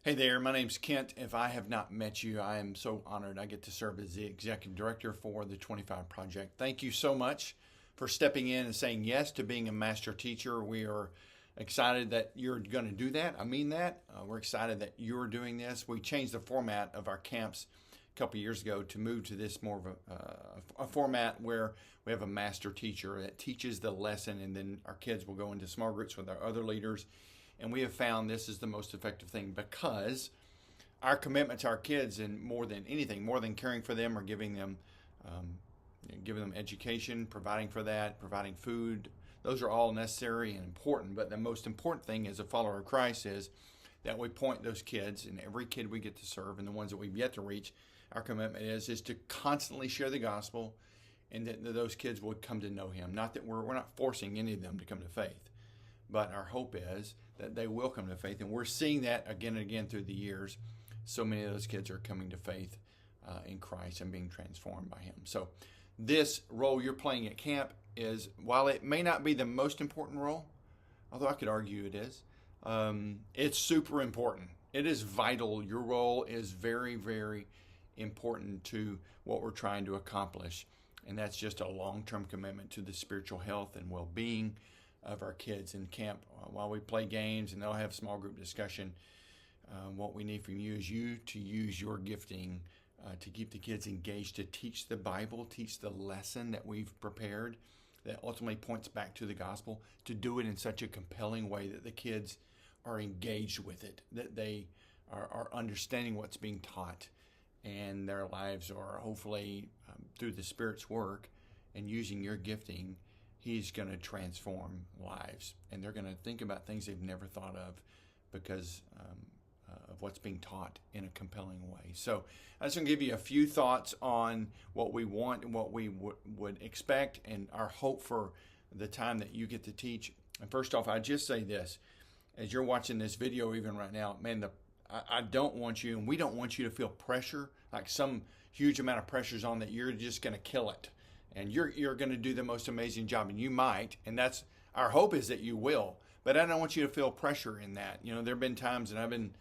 Hey there, my name's Kent. If I have not met you, I am so honored I get to serve as the executive director for the 25 Project. Thank you so much for stepping in and saying yes to being a master teacher. We are excited that you're going to do that. I mean that. We're excited that you're doing this. We changed the format of our camps a couple years ago to move to this more of a format where we have a master teacher that teaches the lesson, and then our kids will go into small groups with our other leaders. And we have found this is the most effective thing because our commitment to our kids, and more than anything, more than caring for them or giving them education, providing for that, providing food, those are all necessary and important. But the most important thing as a follower of Christ is that we point those kids, and every kid we get to serve and the ones that we've yet to reach, our commitment is to constantly share the gospel, and that those kids would come to know him. Not that we're not forcing any of them to come to faith, but our hope is that they will come to faith. And we're seeing that again and again through the years. So many of those kids are coming to faith in Christ and being transformed by him. So this role you're playing at camp is, while it may not be the most important role, although I could argue it is, it's super important. It is vital. Your role is very, very important to what we're trying to accomplish. And that's just a long-term commitment to the spiritual health and well-being of our kids in camp. While we play games and they'll have small group discussion, what we need from you is you to use your gifting to keep the kids engaged, to teach the Bible, teach the lesson that we've prepared that ultimately points back to the gospel, to do it in such a compelling way that the kids are engaged with it, that they are understanding what's being taught, and their lives are hopefully, through the Spirit's work and using your gifting, he's going to transform lives, and they're going to think about things they've never thought of because of what's being taught in a compelling way. So I just want to give you a few thoughts on what we want and what we would expect and our hope for the time that you get to teach. And first off, I just say this. As you're watching this video even right now, man, I don't want you, and we don't want you to feel pressure, like some huge amount of pressure's on that you're just going to kill it. And you're going to do the most amazing job, and you might, and that's our hope is that you will. But I don't want you to feel pressure in that. You know, there have been times, and I've been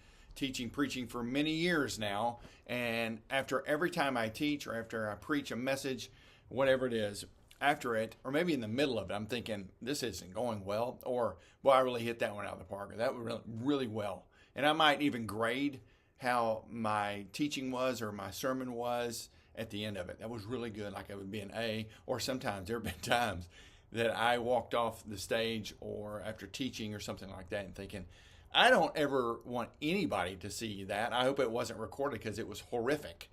preaching for many years now, and after every time I teach or after I preach a message, whatever it is, after it, or maybe in the middle of it, I'm thinking, this isn't going well, or, well, I really hit that one out of the park, or that went really, really well. And I might even grade how my teaching was or my sermon was at the end of it. That was really good, like it would be an A. Or sometimes there have been times that I walked off the stage or after teaching or something like that and thinking, I don't ever want anybody to see that. I hope it wasn't recorded because it was horrific.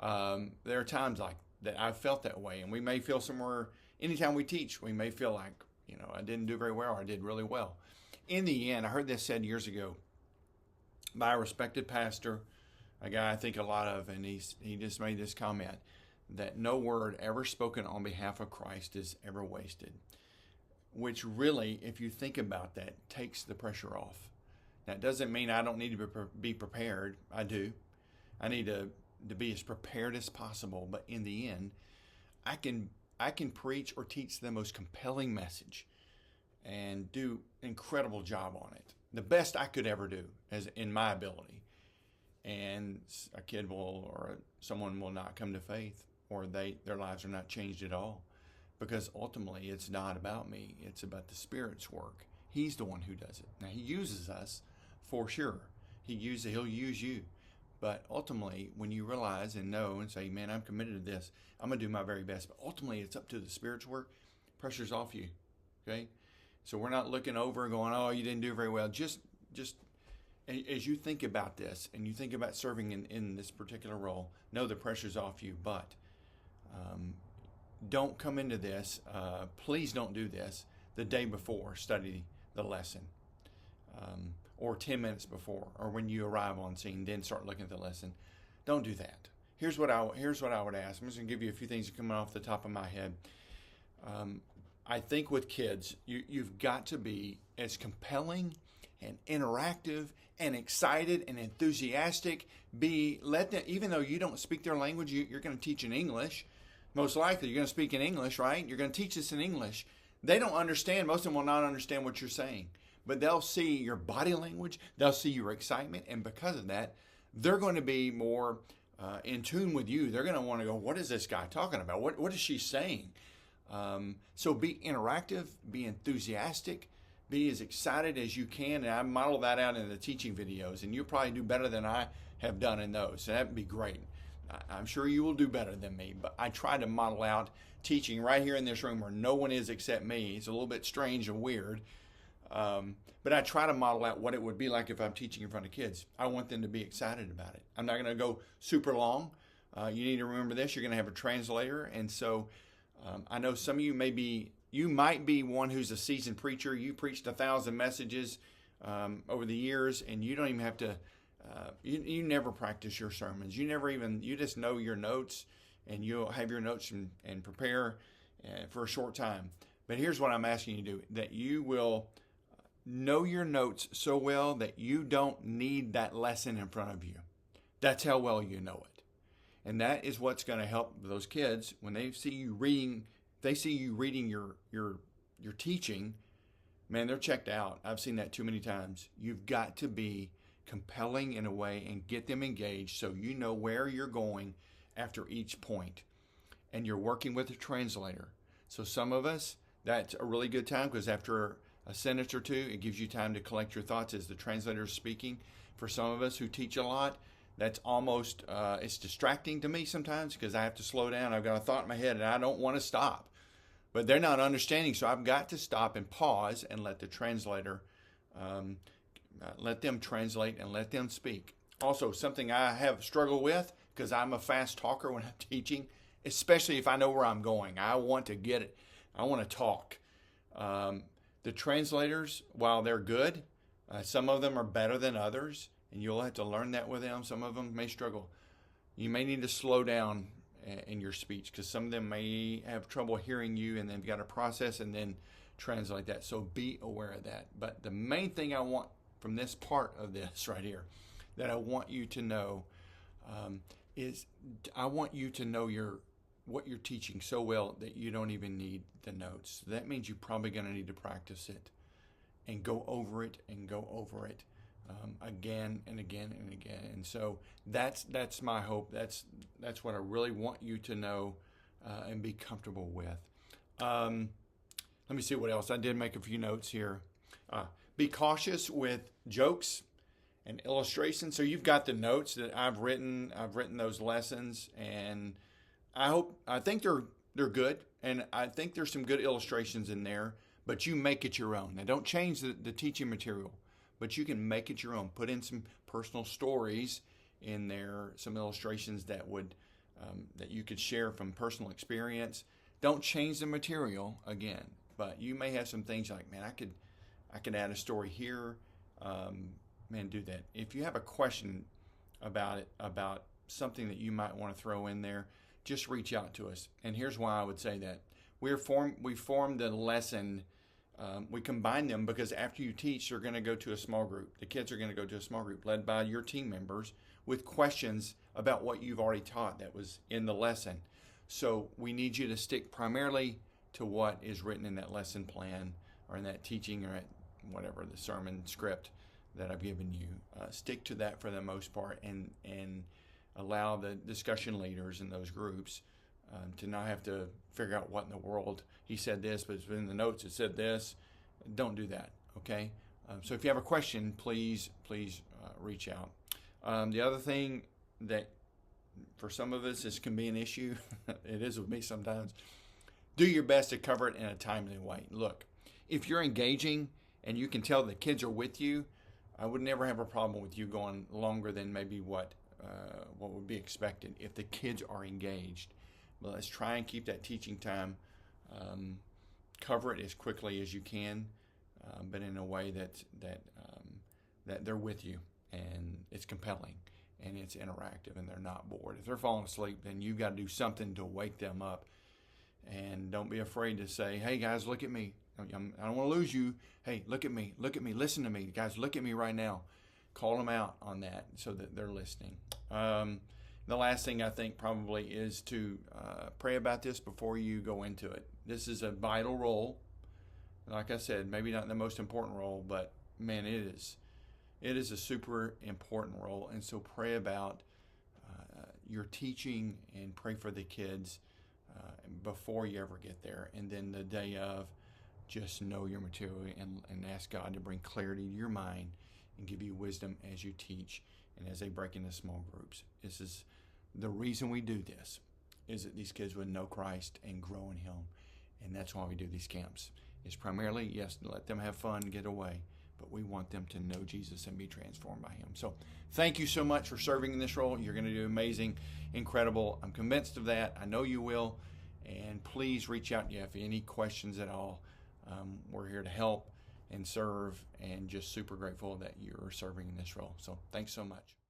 There are times like that I've felt that way, and we may feel somewhere, anytime we teach, we may feel like, you know, I didn't do very well or I did really well. In the end, I heard this said years ago by a respected pastor, a guy I think a lot of, and he just made this comment that no word ever spoken on behalf of Christ is ever wasted, which really, if you think about that, takes the pressure off. That doesn't mean I don't need to be prepared. I do. I need to be as prepared as possible, but in the end, I can preach or teach the most compelling message and do an incredible job on it, the best I could ever do as in my ability. And a kid will, or someone will not come to faith, or their lives are not changed at all, because ultimately it's not about me. It's about the Spirit's work. He's the one who does it. Now, he uses us for sure. He'll use you. But ultimately, when you realize and know and say, man, I'm committed to this, I'm going to do my very best. But ultimately, it's up to the Spirit's work. Pressure's off you. Okay? So we're not looking over and going, oh, you didn't do very well. Just as you think about this and you think about serving in this particular role, know the pressure's off you. But don't come into this. Please don't do this the day before. Study the lesson. Or 10 minutes before, or when you arrive on scene, then start looking at the lesson. Don't do that. Here's what I would ask. I'm just going to give you a few things coming off the top of my head. I think with kids, you've got to be as compelling and interactive and excited and enthusiastic. Let them, even though you don't speak their language, you're going to teach in English. Most likely, you're going to speak in English, right? You're going to teach this in English. They don't understand. Most of them will not understand what you're saying. but they'll see your body language, they'll see your excitement, and because of that, they're going to be more in tune with you. They're going to want to go, what is this guy talking about? What is she saying? So be interactive, be enthusiastic, be as excited as you can. And I model that out in the teaching videos, and you'll probably do better than I have done in those. So that'd be great. I'm sure you will do better than me, but I try to model out teaching right here in this room where no one is except me. It's a little bit strange and weird. But I try to model out what it would be like if I'm teaching in front of kids. I want them to be excited about it. I'm not going to go super long. You need to remember this. You're going to have a translator. And so I know some of you you might be one who's a seasoned preacher. You preached 1,000 messages over the years, and you don't even have to, you never practice your sermons. You just know your notes, and you'll have your notes and prepare for a short time. But here's what I'm asking you to do, that you will know your notes so well that you don't need that lesson in front of you. That's how well you know it. And that is what's going to help those kids when they see you reading. They see you reading your teaching, man, they're checked out. I've seen that too many times. You've got to be compelling in a way and get them engaged so you know where you're going after each point. And you're working with a translator. So some of us, that's a really good time because after a sentence or two, it gives you time to collect your thoughts as the translator is speaking. For some of us who teach a lot, that's almost, it's distracting to me sometimes because I have to slow down. I've got a thought in my head and I don't want to stop. But they're not understanding, so I've got to stop and pause and let the translator, let them translate and let them speak. Also, something I have struggled with because I'm a fast talker when I'm teaching, especially if I know where I'm going. I want to get it. I want to talk. The translators, while they're good, some of them are better than others, and you'll have to learn that with them. Some of them may struggle. You may need to slow down in your speech because some of them may have trouble hearing you, and they've got to process and then translate that. So be aware of that. But the main thing I want from this part of this right here that I want you to know is I want you to know what you're teaching so well that you don't even need the notes. That means you're probably going to need to practice it and go over it and go over it again and again and again. And so that's my hope. That's what I really want you to know and be comfortable with. Let me see what else. I did make a few notes here. Be cautious with jokes and illustrations. So you've got the notes that I've written. I've written those lessons, and I think they're good, and I think there's some good illustrations in there, but you make it your own. Now, don't change the teaching material, but you can make it your own. Put in some personal stories in there, some illustrations that you could share from personal experience. Don't change the material again, but you may have some things like, man, I could add a story here. Man, do that. If you have a question about it, about something that you might want to throw in there, just reach out to us. And here's why I would say that. We formed the lesson, we combine them because after you teach, you're going to go to a small group. The kids are going to go to a small group led by your team members with questions about what you've already taught that was in the lesson. So we need you to stick primarily to what is written in that lesson plan or in that teaching or at whatever the sermon script that I've given you. Stick to that for the most part and allow the discussion leaders in those groups to not have to figure out what in the world he said this, but it's in the notes it said this. Don't do that, okay? So if you have a question, please reach out. The other thing that for some of us this can be an issue, it is with me sometimes, do your best to cover it in a timely way. Look, if you're engaging and you can tell the kids are with you, I would never have a problem with you going longer than maybe what would be expected if the kids are engaged. But let's try and keep that teaching time, cover it as quickly as you can, but in a way that they're with you and it's compelling and it's interactive and they're not bored. If they're falling asleep, then you've got to do something to wake them up. And don't be afraid to say, hey guys, look at me. I don't want to lose you. Hey, look at me, listen to me. Guys, look at me right now. Call them out on that so that they're listening. The last thing I think probably is to pray about this before you go into it. This is a vital role. Like I said, maybe not the most important role, but man, it is a super important role. And so pray about your teaching and pray for the kids before you ever get there. And then the day of, just know your material and ask God to bring clarity to your mind and give you wisdom as you teach and as they break into small groups. This is the reason we do this, is that these kids would know Christ and grow in Him. And that's why we do these camps. It's primarily, yes, to let them have fun, get away, but we want them to know Jesus and be transformed by Him. So thank you so much for serving in this role. You're going to do amazing, incredible. I'm convinced of that. I know you will. And please reach out if you have any questions at all. We're here to help and serve, and just super grateful that you're serving in this role. So thanks so much.